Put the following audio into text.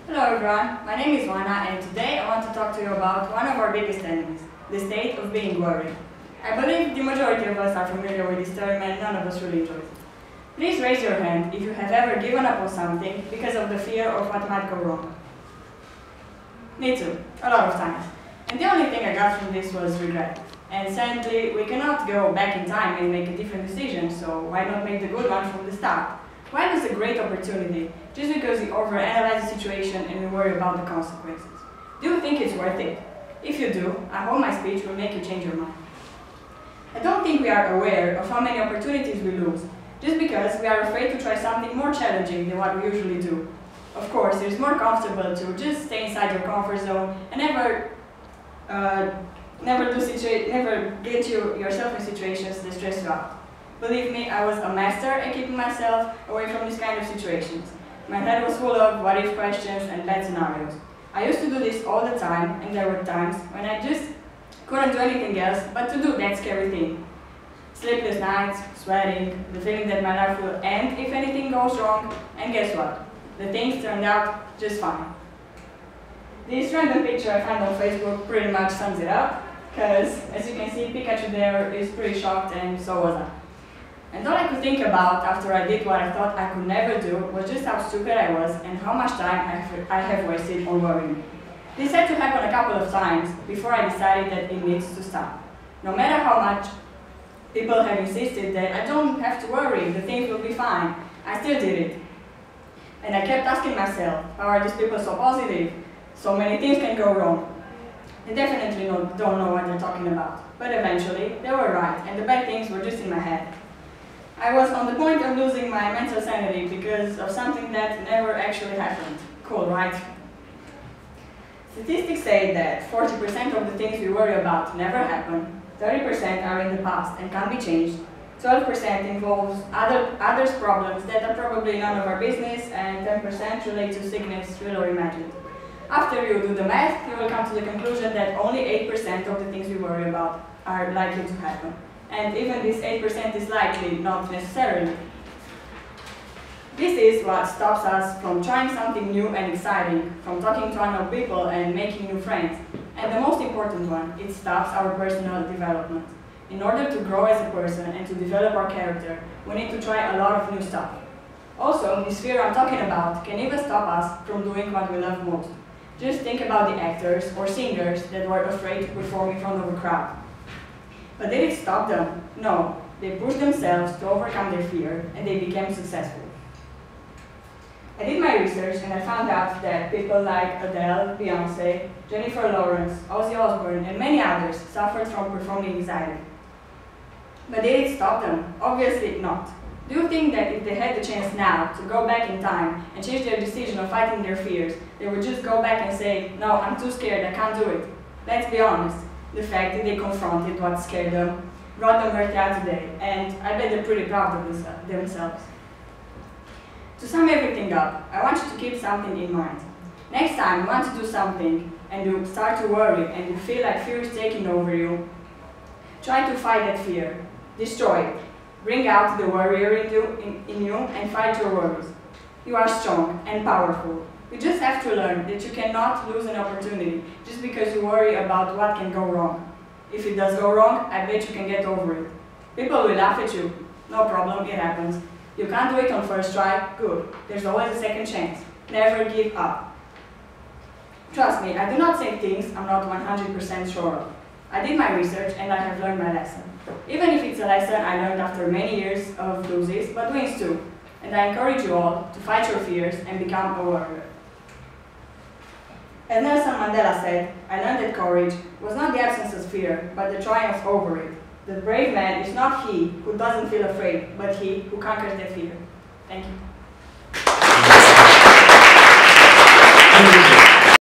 Hello everyone, my name is Oana and today I want to talk to you about one of our biggest enemies, the state of being worried. I believe the majority of us are familiar with this term and none of us really enjoys it. Please raise your hand if you have ever given up on something because of the fear of what might go wrong. Me too, a lot of times. And the only thing I got from this was regret. And sadly, we cannot go back in time and make a different decision, so why not make the good one from the start? Why lose a great opportunity just because we overanalyze the situation and we worry about the consequences? Do you think it's worth it? If you do, I hope my speech will make you change your mind. I don't think we are aware of how many opportunities we lose, just because we are afraid to try something more challenging than what we usually do. Of course, it is more comfortable to just stay inside your comfort zone and never get yourself in situations that stress you out. Believe me, I was a master at keeping myself away from these kind of situations. My head was full of what-if questions and bad scenarios. I used to do this all the time, and there were times when I just couldn't do anything else but to do that scary thing. Sleepless nights, sweating, the feeling that my life will end if anything goes wrong, and guess what? The things turned out just fine. This random picture I found on Facebook pretty much sums it up, because as you can see, Pikachu there is pretty shocked and so was I. And all I could think about after I did what I thought I could never do was just how stupid I was and how much time I have wasted on worrying. This had to happen a couple of times before I decided that it needs to stop. No matter how much people have insisted that I don't have to worry, the things will be fine, I still did it. And I kept asking myself, how are these people so positive? So many things can go wrong. They definitely don't know what they're talking about. But eventually, they were right, and the bad things were just in my head. I was on the point of losing my mental sanity because of something that never actually happened. Cool, right? Statistics say that 40% of the things we worry about never happen, 30% are in the past and can't be changed, 12% involves others' problems that are probably none of our business, and 10% relate to sickness, real or imagined. After you do the math, you will come to the conclusion that only 8% of the things we worry about are likely to happen. And even this 8% is likely, not necessarily. This is what stops us from trying something new and exciting, from talking to unknown people and making new friends. And the most important one, it stops our personal development. In order to grow as a person and to develop our character, we need to try a lot of new stuff. Also, this fear I'm talking about can even stop us from doing what we love most. Just think about the actors or singers that were afraid to perform in front of a crowd. But did it stop them? No. They pushed themselves to overcome their fear, and they became successful. I did my research, and I found out that people like Adele, Beyonce, Jennifer Lawrence, Ozzy Osbourne, and many others suffered from performing anxiety. But did it stop them? Obviously not. Do you think that if they had the chance now to go back in time and change their decision of fighting their fears, they would just go back and say, no, I'm too scared, I can't do it? Let's be honest. The fact that they confronted what scared them brought them where they are today, and I bet they're pretty proud of themselves. To sum everything up, I want you to keep something in mind. Next time you want to do something and you start to worry and you feel like fear is taking over you, try to fight that fear. Destroy it. Bring out the warrior in you and fight your worries. You are strong and powerful. You just have to learn that you cannot lose an opportunity just because you worry about what can go wrong. If it does go wrong, I bet you can get over it. People will laugh at you. No problem, it happens. You can't do it on first try? Good. There's always a second chance. Never give up. Trust me, I do not say things I'm not 100% sure of. I did my research and I have learned my lesson. Even if it's a lesson I learned after many years of losses, but wins too. And I encourage you all to fight your fears and become a warrior. As Nelson Mandela said, I learned that courage was not the absence of fear, but the triumph over it. The brave man is not he who doesn't feel afraid, but he who conquers that fear. Thank you.